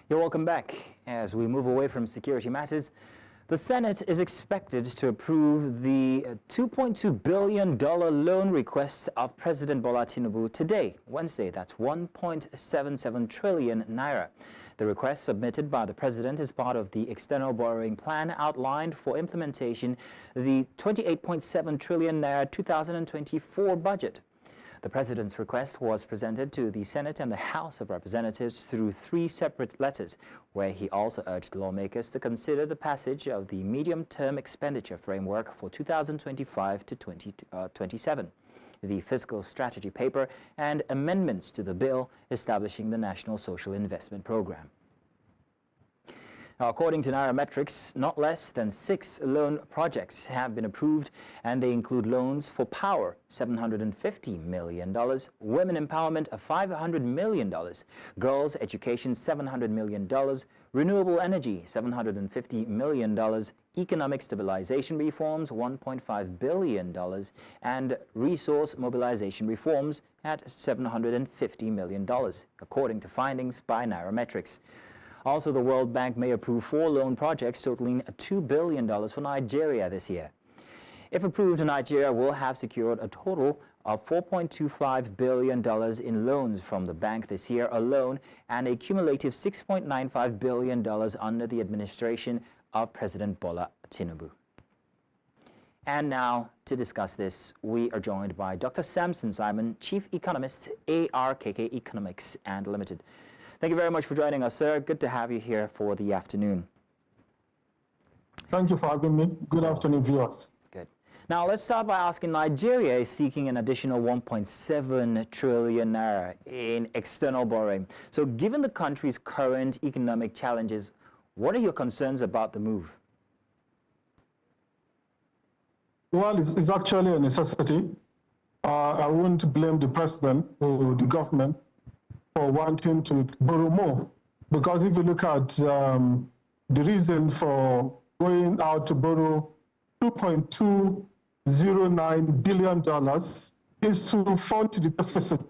You're welcome back. As we move away from security matters, the Senate is expected to approve the $2.2 billion loan request of President Bola Tinubu today, Wednesday. That's 1.77 trillion naira. The request submitted by the president is part of the external borrowing plan outlined for implementation the 28.7 trillion naira 2024 budget. The president's request was presented to the Senate and the House of Representatives through 3 separate letters, where he also urged lawmakers to consider the passage of the medium-term expenditure framework for 2025 to 2027, the fiscal strategy paper, and amendments to the bill establishing the National Social Investment Program. Now, according to Nairametrics, not less than 6 loan projects have been approved, and they include loans for power, $750 million, women empowerment of $500 million, girls' education, $700 million, renewable energy, $750 million, economic stabilization reforms, $1.5 billion, and resource mobilization reforms at $750 million, according to findings by Nairametrics. Also, the World Bank may approve 4 loan projects totaling $2 billion for Nigeria this year. If approved, Nigeria will have secured a total of $4.25 billion in loans from the bank this year alone, and a cumulative $6.95 billion under the administration of President Bola Tinubu. And now, to discuss this, we are joined by Dr. Samson Simon, Chief Economist, ARKK Economics and Limited. Thank you very much for joining us, sir. Good to have you here for the afternoon. Thank you for having me. Good afternoon, viewers. Good. Now, let's start by asking, Nigeria is seeking an additional 1.7 trillion naira in external borrowing. So given the country's current economic challenges, what are your concerns about the move? Well, it's actually a necessity. I wouldn't blame the president or the government for wanting to borrow more, because if you look at the reason for going out to borrow $2.209 billion is to fund the deficit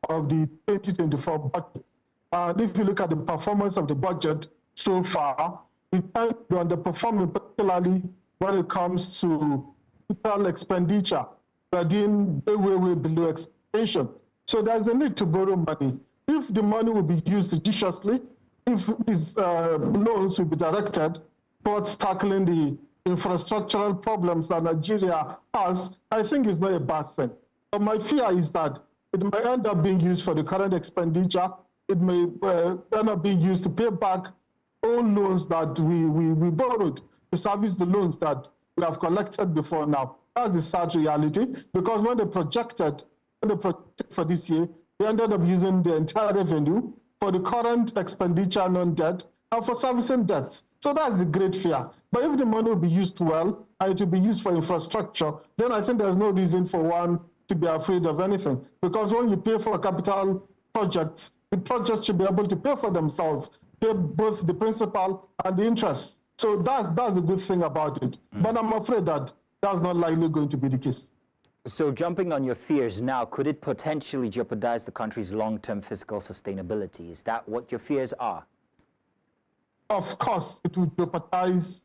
of the 2024 budget. And if you look at the performance of the budget so far, it tends to underperform, particularly when it comes to total expenditure. We're doing way below expectation. So there's a need to borrow money. If the money will be used judiciously, if these loans will be directed towards tackling the infrastructural problems that Nigeria has, I think it's not a bad thing. But my fear is that it may end up being used for the current expenditure. It may end up being used to pay back all loans that we borrowed, to service the loans that we have collected before now. That's the sad reality, because when they projected for this year, they ended up using the entire revenue for the current expenditure non-debt and for servicing debts. So that's the great fear. But if the money will be used well and it will be used for infrastructure, then I think there's no reason for one to be afraid of anything. Because when you pay for a capital project, the project should be able to pay for themselves, pay both the principal and the interest. So that's the good thing about it. But I'm afraid that that's not likely going to be the case. So jumping on your fears now, could it potentially jeopardize the country's long-term fiscal sustainability? Is that what your fears are? Of course, it would jeopardize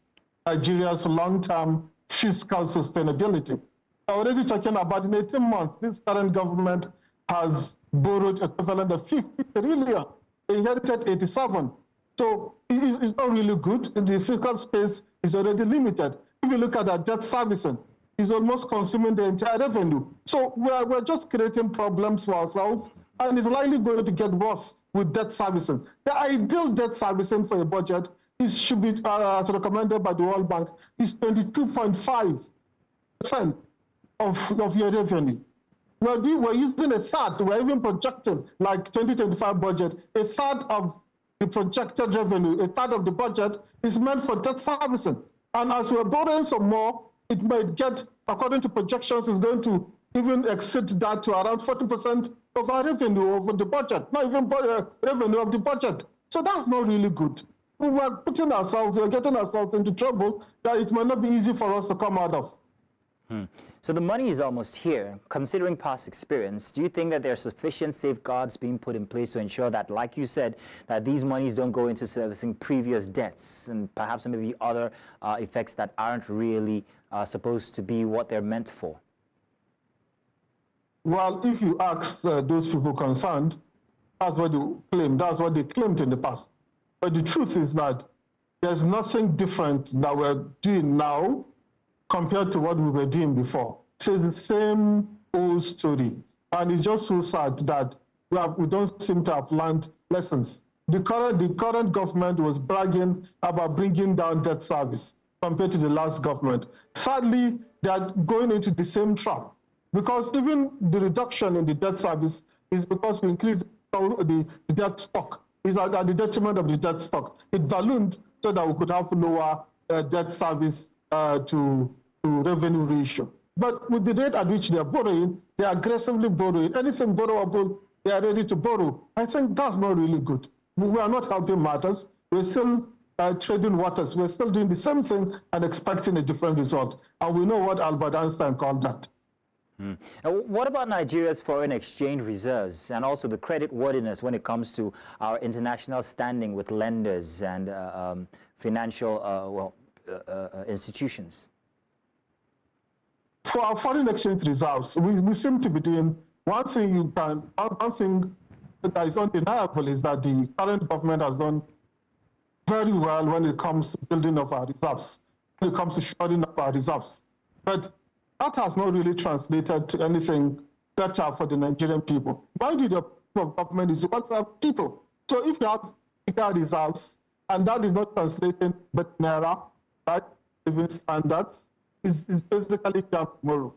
Nigeria's long-term fiscal sustainability. Already talking about in 18 months, this current government has borrowed equivalent of 50 trillion, inherited 87. So it's not really good. The fiscal space is already limited. If you look at our debt servicing, is almost consuming the entire revenue. So we're just creating problems for ourselves, and it's likely going to get worse with debt servicing. The ideal debt servicing for a budget should be, as recommended by the World Bank, is 22.5% of your revenue. We're using a third, we're even projecting, like 2025 budget, a third of the projected revenue, a third of the budget is meant for debt servicing. And as we're borrowing some more, it might get, according to projections, is going to even exceed that to around 40% of our revenue over the budget, not even revenue of the budget. So that's not really good. We're getting ourselves into trouble that it might not be easy for us to come out of. So the money is almost here. Considering past experience, do you think that there are sufficient safeguards being put in place to ensure that, like you said, that these monies don't go into servicing previous debts and perhaps maybe other effects that aren't really supposed to be what they're meant for? Well, if you ask those people concerned, that's what they claim. That's what they claimed in the past. But the truth is that there's nothing different that we're doing now compared to what we were doing before. So it's the same old story. And it's just so sad that we don't seem to have learned lessons. The current government was bragging about bringing down debt service compared to the last government. Sadly, they are going into the same trap, because even the reduction in the debt service is because we increased the debt stock. It's at the detriment of the debt stock. It ballooned so that we could have lower debt service to revenue ratio. But with the rate at which they are borrowing, they are aggressively borrowing. Anything borrowable, they are ready to borrow. I think that's not really good. We are not helping matters. We're still trading waters. We're still doing the same thing and expecting a different result. And we know what Albert Einstein called that. What about Nigeria's foreign exchange reserves and also the credit worthiness when it comes to our international standing with lenders and financial institutions? For our foreign exchange reserves, we seem to be doing one thing that is undeniable is that the current government has done very well when it comes to building up our reserves, when it comes to shoring up our reserves. But that has not really translated to anything better for the Nigerian people. Why do the government is what have people? So if you have bigger reserves and that is not translating but naira, right, living standards, is basically tomorrow.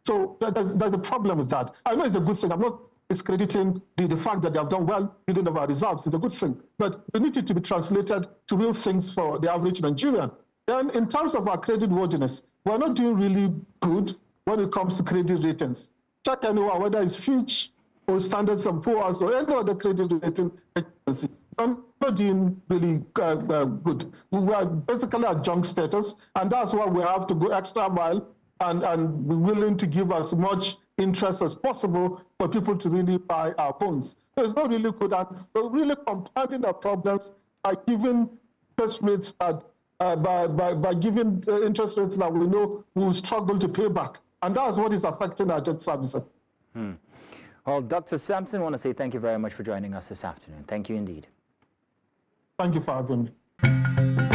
So there's a problem with that. I know it's a good thing. I'm not discrediting the fact that they have done well building of our reserves. It's a good thing. But we need it to be translated to real things for the average Nigerian. Then in terms of our credit worthiness, we're not doing really good when it comes to credit ratings. Check anyone, whether it's Fitch or Standard & Poor's or any other credit rating agency. I'm not doing really good. We are basically at junk status, and that's why we have to go extra mile and be willing to give as much interest as possible for people to really buy our bonds. So it's not really good, and we're really compounding our problems by giving interest rates that by giving interest rates that we know we will struggle to pay back. And that's what is affecting our debt services. Well, Dr. Sampson, I want to say thank you very much for joining us this afternoon. Thank you indeed. Thank you for having me.